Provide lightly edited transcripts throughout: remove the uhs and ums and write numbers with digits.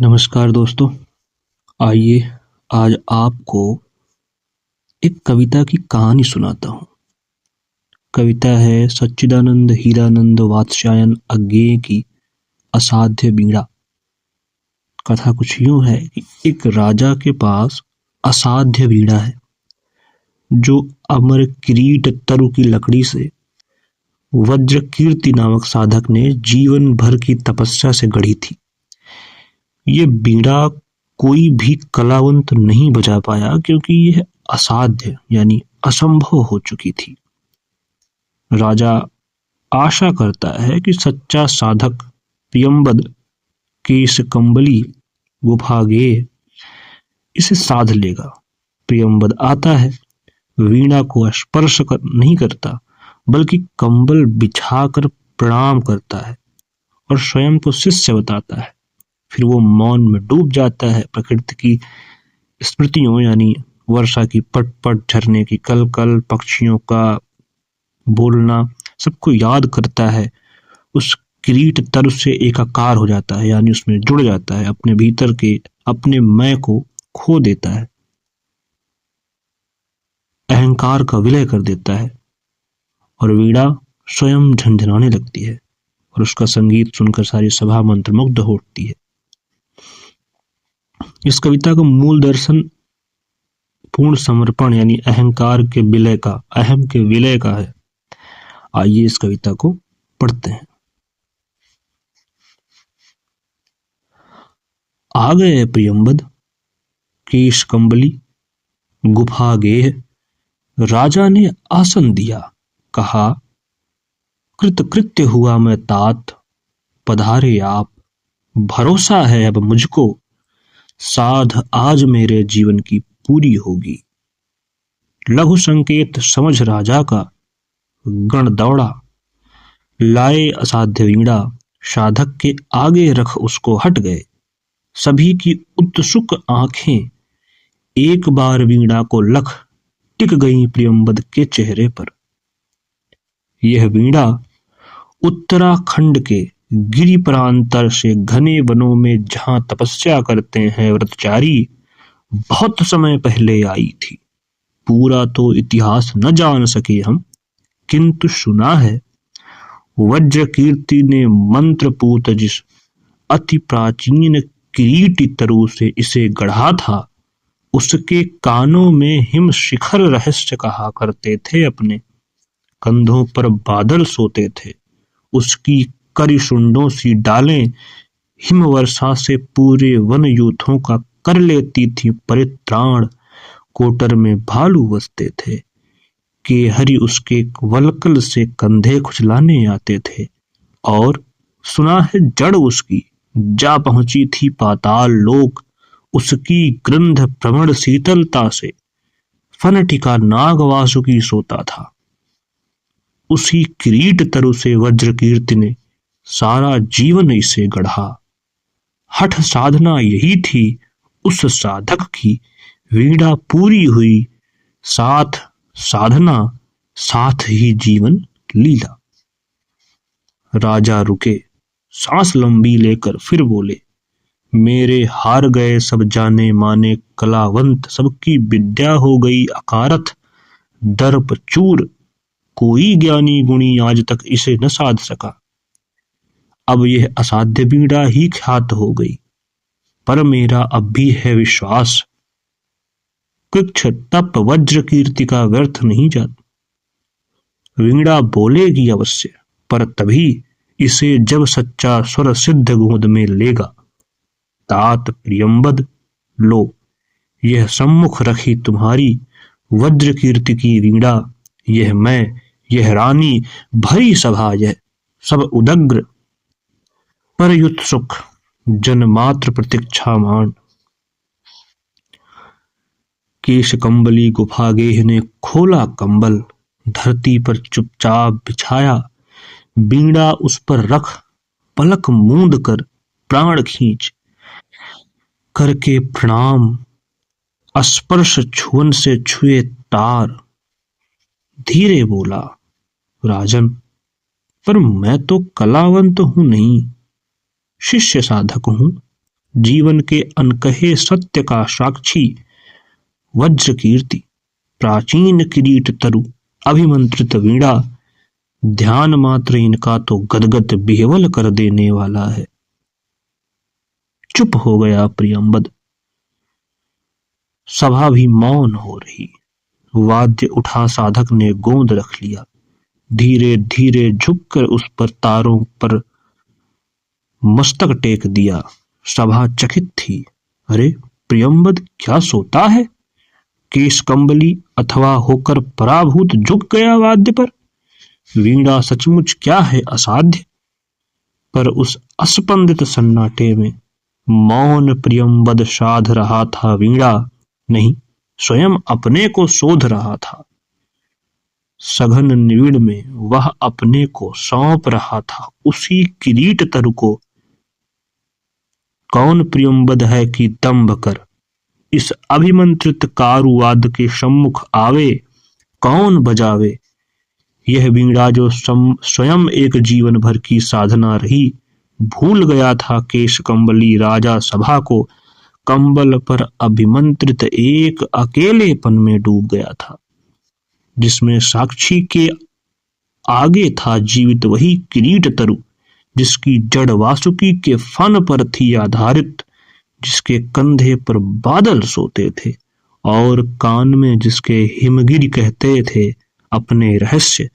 नमस्कार दोस्तों। आइए आज आपको एक कविता की कहानी सुनाता हूँ। कविता है सच्चिदानंद हीरानंद वात्स्यायन अज्ञेय की असाध्य बीड़ा। कथा कुछ यूं है कि एक राजा के पास असाध्य बीड़ा है जो अमर किरीट तरु की लकड़ी से वज्र कीर्ति नामक साधक ने जीवन भर की तपस्या से गढ़ी थी। ये बीड़ा कोई भी कलावंत नहीं बजा पाया क्योंकि यह असाध्य यानी असंभव हो चुकी थी। राजा आशा करता है कि सच्चा साधक प्रियंबद केशकंबली गुफागेय इसे साध लेगा। प्रियंबद आता है, वीणा को स्पर्श नहीं करता बल्कि कंबल बिछाकर प्रणाम करता है और स्वयं को शिष्य बताता है। फिर वो मौन में डूब जाता है। प्रकृति की स्मृतियों यानी वर्षा की पट पट झरने की कलकल, पक्षियों का बोलना सबको याद करता है। उस किरीट तरु से एकाकार हो जाता है यानी उसमें जुड़ जाता है, अपने भीतर के अपने मैं को खो देता है, अहंकार का विलय कर देता है और वीणा स्वयं झंझनाने लगती है और उसका संगीत सुनकर सारी सभा मंत्रमुग्ध हो उठती है। इस कविता का मूल दर्शन पूर्ण समर्पण यानी अहंकार के विलय का, अहम के विलय का है। आइए इस कविता को पढ़ते हैं। आ गए प्रियंबद केशकंबली गुफा गेह, राजा ने आसन दिया, कहा कृतकृत्य हुआ मैं तात, पधारे आप, भरोसा है अब मुझको, साध आज मेरे जीवन की पूरी होगी। लघु संकेत समझ राजा का, गण दौड़ा, लाए असाध्य वीणा, साधक के आगे रख उसको हट गए। सभी की उत्सुक आंखें एक बार वीणा को लख टिक गई प्रियंबद के चेहरे पर। यह वीणा उत्तराखंड के गिरि प्रांतर से घने वनों में जहां तपस्या करते हैं व्रतचारी, बहुत समय पहले आई थी। पूरा तो इतिहास न जान सके हम, किंतु सुना है वज्र कीर्ति ने मंत्रपूत जिस अति प्राचीन किरीटी तरु से इसे गढ़ा था, उसके कानों में हिम शिखर रहस्य कहा करते थे। अपने कंधों पर बादल सोते थे, उसकी करिशुंडों सी डालें हिम वर्षा से पूरे वन यूथों का कर लेती थी परित्राण। कोटर में भालू बसते थे, के हरि उसके वलकल से कंधे खुजलाने आते थे। और सुना है जड़ उसकी जा पहुंची थी पाताल लोक, उसकी ग्रंथ प्रमण शीतलता से फनटिका नाग वासुकी सोता था। उसी किरीट तरु से वज्र कीर्ति ने सारा जीवन इसे गढ़ा। हठ साधना यही थी उस साधक की, वीणा पूरी हुई साथ साधना, साथ ही जीवन लीला। राजा रुके, सांस लंबी लेकर फिर बोले, मेरे हार गए सब जाने माने कलावंत, सबकी विद्या हो गई अकारथ, दर्प चूर, कोई ज्ञानी गुणी आज तक इसे न साध सका। अब यह असाध्य बीड़ा ही ख्यात हो गई, पर मेरा अब भी है विश्वास, कृच्छ तप वज्र कीर्ति का व्यर्थ नहीं जाता। वीणा बोलेगी अवश्य, पर तभी इसे जब सच्चा स्वर सिद्ध गोद में लेगा। तात प्रियंबद, लो यह सम्मुख रखी तुम्हारी वज्र कीर्ति की वीणा, यह मैं, यह रानी, भरी सभा, यह सब उदग्र पर युत्सुक जन मात्र प्रतीक्षामान। केशकंबली गुफागेह ने खोला कंबल, धरती पर चुपचाप बिछाया, बीड़ा उस पर रख पलक मूंद कर प्राण खींच करके प्रणाम, स्पर्श छुअन से छुए तार। धीरे बोला, राजन पर मैं तो कलावंत हूं नहीं, शिष्य साधक हूं, जीवन के अनकहे सत्य का साक्षी वज्र कीर्ति प्राचीन किरीट तरु अभिमंत्रित वीणा, ध्यान मात्र इनका तो गदगद बिहवल कर देने वाला है। चुप हो गया प्रियंबद। सभा भी मौन हो रही। वाद्य उठा साधक ने गोंद रख लिया। धीरे धीरे झुककर उस पर तारों पर मस्तक टेक दिया। सभा चकित थी। अरे प्रियंबद क्या सोता है? केश कंबली अथवा होकर पराभूत झुक गया वाद्य पर। वीणा सचमुच क्या है असाध्य। पर उस अस्पंदित सन्नाटे में मौन प्रियंबद साध रहा था, वीणा नहीं स्वयं अपने को शोध रहा था। सघन निविड़ में वह अपने को सौंप रहा था उसी किरीट तरु को। कौन प्रियंबद है कि दंभ कर इस अभिमंत्रित कारुवाद के सम्मुख आवे? कौन बजावे यह वीणा जो स्वयं एक जीवन भर की साधना रही? भूल गया था केश कंबली राजा सभा को। कंबल पर अभिमंत्रित एक अकेलेपन में डूब गया था, जिसमें साक्षी के आगे था जीवित वही किरीट तरु, जिसकी जड़ वासुकी के फन पर थी आधारित, जिसके कंधे पर बादल सोते थे और कान में जिसके हिमगिरी कहते थे अपने रहस्य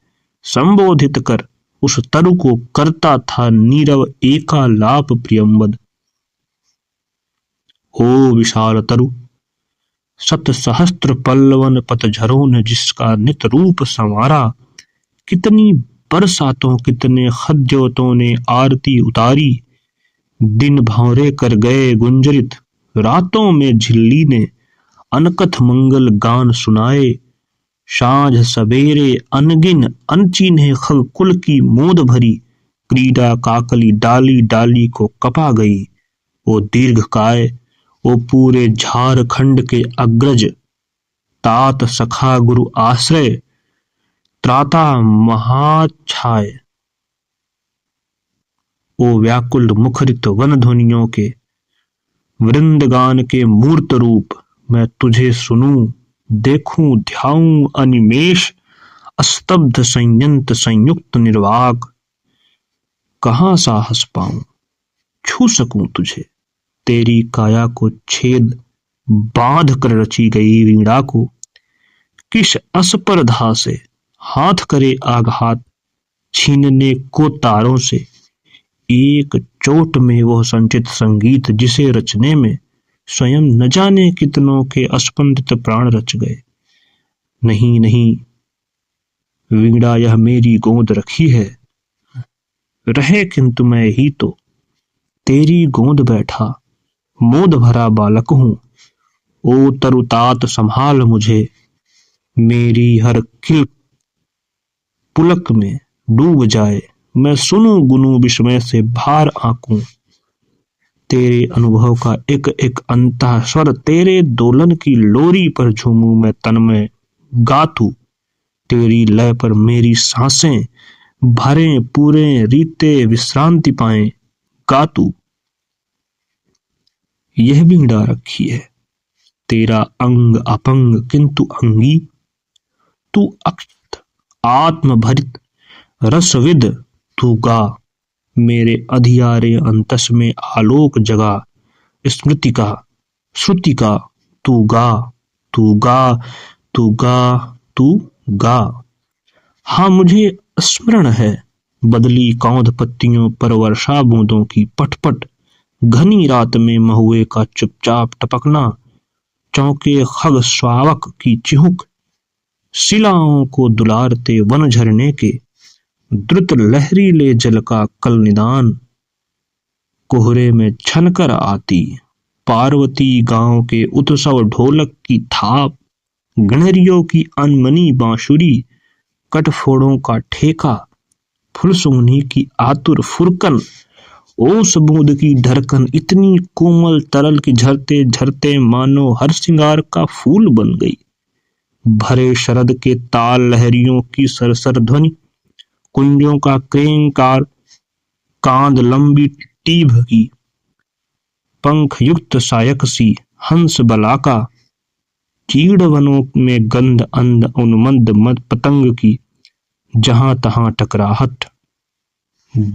संबोधित कर उस तरु को करता था नीरव एकालाप प्रियंबद। ओ विशाल तरु, सत सहस्त्र पल्लवन पतझरों ने जिसका नित रूप संवारा, कितनी बरसातों कितने खद्योतों ने आरती उतारी। दिन भौरे कर गए गुंजरित, रातों में झिल्ली ने अनकथ मंगल गान सुनाए। साँझ सवेरे अनगिन अनचिन्हे खलकुल की मोद भरी, क्रीडा काकली डाली डाली को कपा गई। वो दीर्घ काय, वो पूरे झारखंड के अग्रज, तात सखा गुरु आश्रय, त्राता महाछाय, वो व्याकुल मुखरित वन ध्वनियों के वृंदगान के मूर्त रूप। मैं तुझे सुनूं देखूं ध्याऊं अनिमेष, अस्तब्ध संयंत संयुक्त निर्वाक। कहां साहस पाऊं छू सकूं तुझे, तेरी काया को छेद बांध कर रची गई वीणा को। किस अस्पर्धा से हाथ करे आघात, छीनने को तारों से। एक चोट में वह संचित संगीत जिसे रचने में स्वयं न जाने कितनों के अस्पंदित प्राण रच गए। नहीं नहीं वीणा, यह मेरी गोद रखी है, रहे किंतु मैं ही तो तेरी गोद बैठा मोद भरा बालक हूं। ओ तरुतात संभाल मुझे, मेरी हर किल पुलक में डूब जाए। मैं सुनूं गुनू विस्मय से भार आंकूं, तेरे अनुभव का एक एक अंतः स्वर, तेरे दोलन की लोरी पर झूमूं मैं तन्मय गातू। तेरी लय पर मेरी सांसें भरे पूरे रीते विश्रांति पाएं गातू। यह वीणा रखी है, तेरा अंग अपंग किंतु अंगी। तू अक्षत आत्म भरित रसविद तू गा, मेरे अधियारे अंतस में आलोक जगा। स्मृति का श्रुति का तू गा तू गा तू गा तू गा। हाँ मुझे स्मरण है, बदली कौंध पत्तियों पर वर्षा बूंदों की पटपट, घनी रात में महुए का चुपचाप टपकना, चौके खग स्वावक की चिहुक, शिलाओं को दुलारते वन झरने के द्रुत लहरीले जल का कल निदान। कोहरे में छनकर आती पार्वती गांव के उत्सव ढोलक की थाप, गणरियों की अनमनी बांसुरी, कटफोड़ों का ठेका, फुलसुंघनी की आतुर फुरकन, ओस बूंद की धड़कन इतनी कोमल तरल की झरते झरते मानो हर श्रृंगार का फूल बन गई। भरे शरद के ताल लहरियों की सरसर ध्वनि, कुंजों का क्रेंकार, कांद लंबी टीभ की, पंख युक्त सायक सी हंस बलाका, चीड़ वनों में गंध अंध उन्मंद मद पतंग की, जहां तहां टकराहट,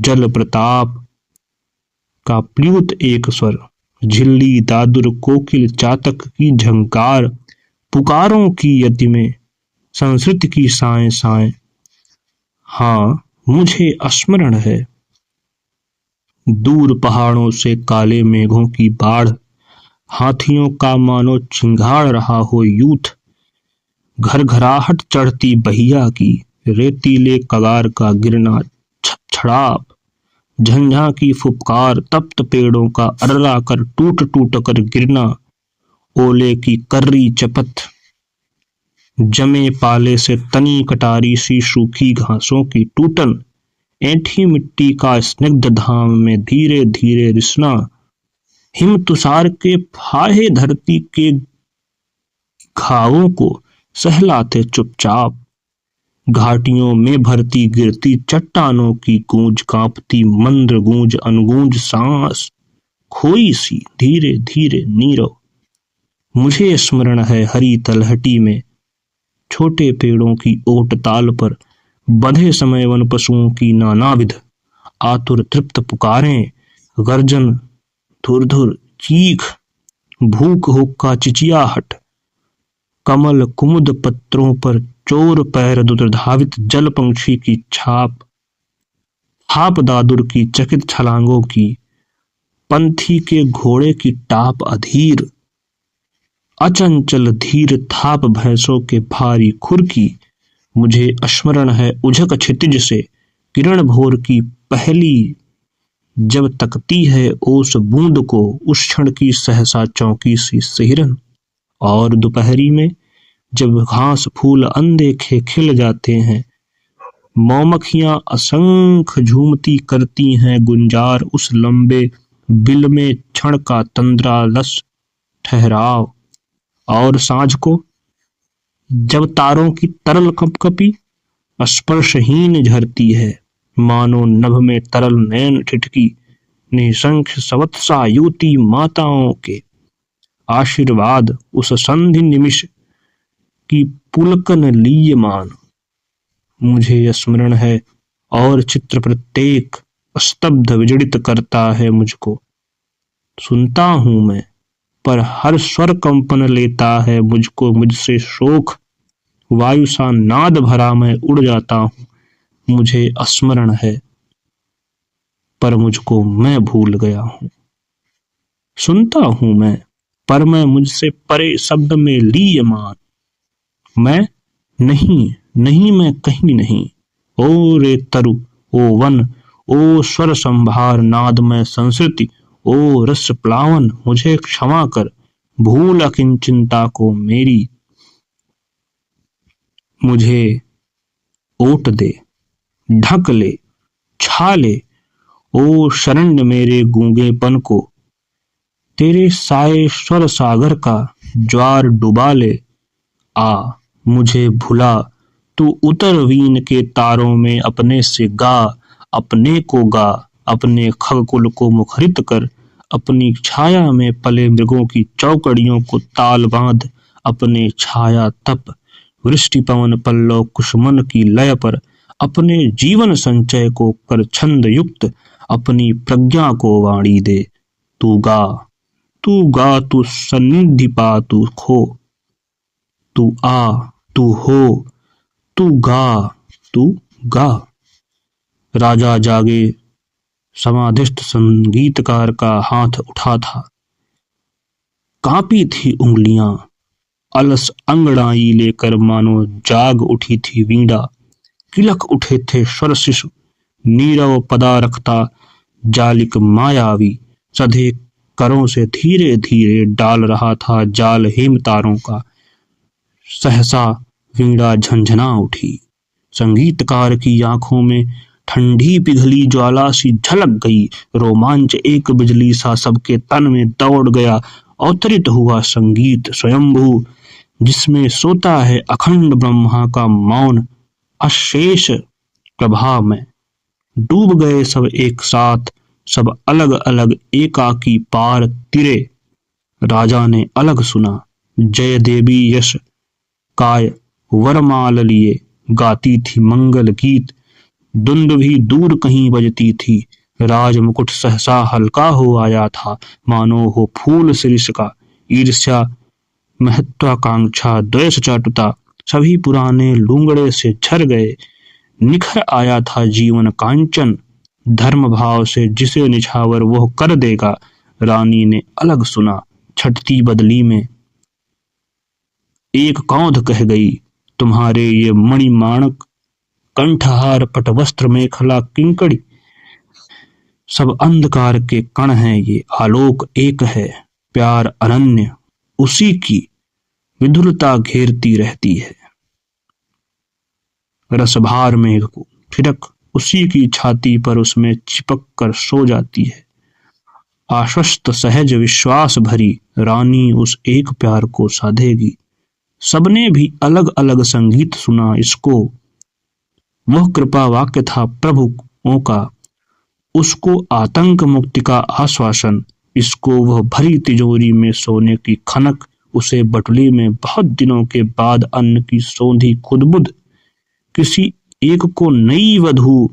जल प्रताप का प्लुत एक स्वर, झिल्ली दादुर कोकिल चातक की झंकार, पुकारों की यति में संस्कृत की साए साए। हाँ मुझे स्मरण है, दूर पहाड़ों से काले मेघों की बाढ़, हाथियों का मानो चिंगाड़ रहा हो यूथ, घर घराहट चढ़ती बहिया की, रेतीले कगार का गिरना छड़ाप, झंझा की फुफकार, तप्त पेड़ों का अर्रा कर टूट टूट कर गिरना, ओले की कर्री चपत, जमे पाले से तनी कटारी सी सूखी घासों की टूटन, ऐंठी मिट्टी का स्निग्ध धाम में धीरे धीरे रिसना, हिम तुषार के फाहे धरती के घावों को सहलाते चुपचाप, घाटियों में भरती गिरती चट्टानों की गूंज, कांपती मंद्र गूंज अनगूंज सांस खोई सी धीरे धीरे नीरव। मुझे स्मरण है हरी तलहटी में छोटे पेड़ों की ओट ताल पर बंधे समय वन पशुओं की नानाविध आतुर तृप्त पुकारें, गर्जन, धुर धुर चीख, भूख हुक्का चिचियाहट, कमल कुमुद पत्रों पर चोर पैर दुर्धावित जल पंक्षी की छाप, थाप दादुर की चकित छलांगों की, पंथी के घोड़े की टाप अधीर, अचंचल धीर थाप भैंसों के भारी खुर की। मुझे स्मरण है उझक क्षितिज से किरण भोर की पहली जब तकती है ओस बूंद को, उस क्षण की सहसा चौंकी सी सिहरन, और दोपहरी में जब घास फूल अनदेखे खिल जाते हैं, मौमक्खियां असंख्य झूमती करती हैं गुंजार, उस लंबे बिल में क्षण का तंद्रालस ठहराव, और सांझ को जब तारों की तरल कपकपी स्पर्शहीन झरती है, मानो नभ में तरल नैन ठिठकी, निसंख्य सवत्सा युवती माताओं के आशीर्वाद, उस संधि निमिष की पुलकन लीयमान। मुझे स्मरण है और चित्र प्रत्येक स्तब्ध विजड़ित करता है मुझको, सुनता हूं मैं पर हर स्वर कंपन लेता है मुझको, मुझसे शोक वायु सा नाद भरा मैं उड़ जाता हूं। मुझे स्मरण है पर मुझको मैं भूल गया हूं, सुनता हूं मैं पर मैं मुझसे परे शब्द में लीयमान, मैं नहीं नहीं मैं कहीं नहीं, ओ रे तरु ओ वन, ओ स्वर संभार नाद में संस्कृति, ओ रस प्लावन, मुझे क्षमा कर भूल अकिंचिंता को मेरी, मुझे ओट दे ढक ले छा ले, ओ शरण्य मेरे गूंगेपन को, तेरे साए स्वर सागर का ज्वार डुबा ले, आ मुझे भुला तू उतर वीन के तारों में, अपने से गा अपने को गा, अपने खगकुल को मुखरित कर, अपनी छाया में पले मृगों की चौकड़ियों को ताल बांध, अपने छाया तप वृष्टि पवन पल्लव कुसुमन की लय पर, अपने जीवन संचय को कर छंद युक्त, अपनी प्रज्ञा को वाणी दे, तू गा तू सन्निधि पा तू खो, तू आ तू हो, तू गा। राजा जागे समाधिस्थ संगीतकार का हाथ उठा था, कांपी थी उंगलियां, अलस अंगड़ाई लेकर मानो जाग उठी थी वीणा, किलक उठे थे स्वर शिशु, नीरव पदा रखता जालिक मायावी, सधे करों से धीरे धीरे डाल रहा था जाल हेम तारों का। सहसा वीणा झंझना उठी, संगीतकार की आंखों में ठंडी पिघली ज्वाला सी झलक गई, रोमांच एक बिजली सा सबके तन में दौड़ गया, अवतरित हुआ संगीत स्वयंभू, जिसमें सोता है अखंड ब्रह्मा का मौन अशेष प्रभाव में। डूब गए सब एक साथ सब अलग अलग एकाकी पार तिरे। राजा ने अलग सुना, जय देवी यश काय वरमाल लिए, गाती थी मंगल गीत, दुंद भी दूर कहीं बजती थी। राज मुकुट सहसा हल्का हो आया था, मानो हो फूल शिरीष का। ईर्ष्या महत्वाकांक्षा द्वेष चाटुता, सभी पुराने लूंगड़े से झर गए। निखर आया था जीवन कांचन, धर्म भाव से जिसे निछावर वह कर देगा। रानी ने अलग सुना, छटती बदली में एक कौंध कह गई, तुम्हारे ये मणिमाणक कंठहार पटवस्त्र मेखला किंकड़ी, सब अंधकार के कण हैं, ये आलोक एक है। प्यार अनन्य उसी की विधुरता घेरती रहती है। रसभार मेघ को फिरक उसी की छाती पर उसमें चिपक कर सो जाती है। आश्वस्त सहज विश्वास भरी रानी उस एक प्यार को साधेगी। सबने भी अलग अलग संगीत सुना इसको, वह कृपा वाक्य था प्रभुओं का, उसको आतंक मुक्ति का आश्वासन, इसको वह भरी तिजोरी में सोने की खनक, उसे बटुली में बहुत दिनों के बाद अन्न की सौंधी खुदबुद, किसी एक को नई वधू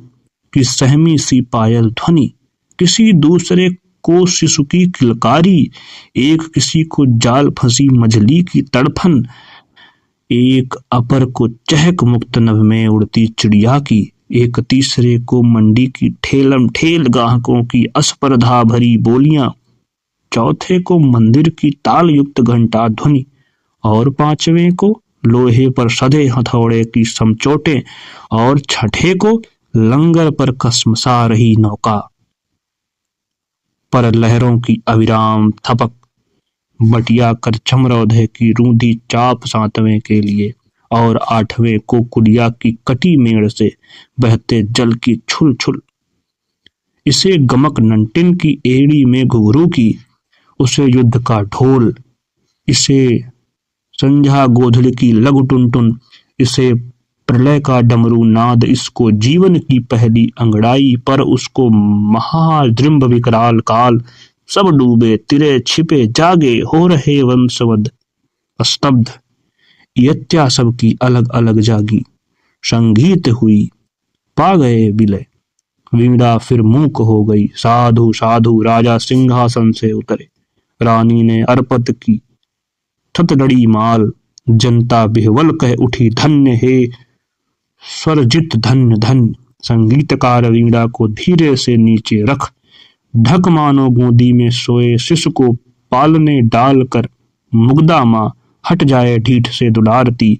की सहमी सी पायल ध्वनि, किसी दूसरे को शिशु की किलकारी, एक किसी को जाल फंसी मछली की तड़फन, एक अपर को चहक मुक्त नभ में उड़ती चिड़िया की, एक तीसरे को मंडी की ठेलम ठेल ग्राहकों की अस्पर्धा भरी बोलियां, चौथे को मंदिर की ताल युक्त घंटा ध्वनि, और पांचवें को लोहे पर सधे हथौड़े की समचोटे, और छठे को लंगर पर कसमसा रही नौका पर लहरों की अविराम थपक, बटिया कर चमरौधे की रूंधी चाप सातवें के लिए, और आठवें को कुलिया की कटी मेड़ से बहते जल की छुल छुल। इसे गमक नंटिन की एड़ी में घुघरू की, उसे युद्ध का ढोल, इसे संझा गोधल की लघु टुनटुन, इसे प्रलय का डमरू नाद, इसको जीवन की पहली अंगड़ाई, पर उसको महाद्रिम्ब विकराल काल। सब डूबे तिरे छिपे जागे हो रहे वंशवद स्तब्ध, यत्या सबकी अलग अलग जागी। संगीत हुई पा गए विलय, वीणा फिर मूक हो गई। साधु साधु राजा सिंहासन से उतरे, रानी ने अर्पत की थतड़ड़ी माल, जनता बिहवल कह उठी धन्य हे स्वरजित धन्य धन्य। संगीतकार वीणा को धीरे से नीचे रख, ढक मानो गोदी में सोए शिशु को पालने डालकर, मुग्धा माँ हट जाए ढीठ से दुलारती।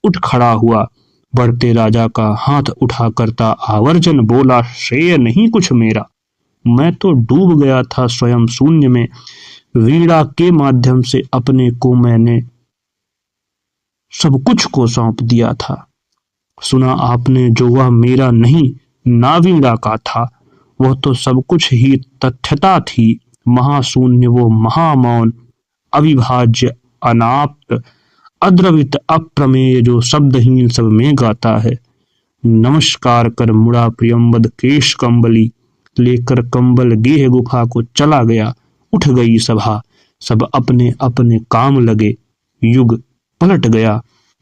उठ खड़ा हुआ, बढ़ते राजा का हाथ उठा करता आवर्जन बोला, श्रेय नहीं कुछ मेरा, मैं तो डूब गया था स्वयं शून्य में। वीणा के माध्यम से अपने को मैंने सब कुछ को सौंप दिया था। सुना आपने जो वह मेरा नहीं ना वीणा का था, वह तो सब कुछ ही तथ्यता थी। महाशून्य वो महामौन अविभाज्य अनाप्त अद्रवित अप्रमेय जो शब्दहीन सब में गाता है। नमस्कार कर मुड़ा प्रियंवद केश कंबली, लेकर कंबल गेह गुफा को चला गया। उठ गई सभा, सब अपने अपने काम लगे, युग पलट गया।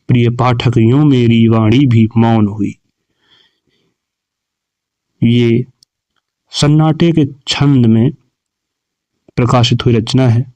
प्रिय पाठक, यूं मेरी वाणी भी मौन हुई। ये सन्नाटे के छंद में प्रकाशित हुई रचना है।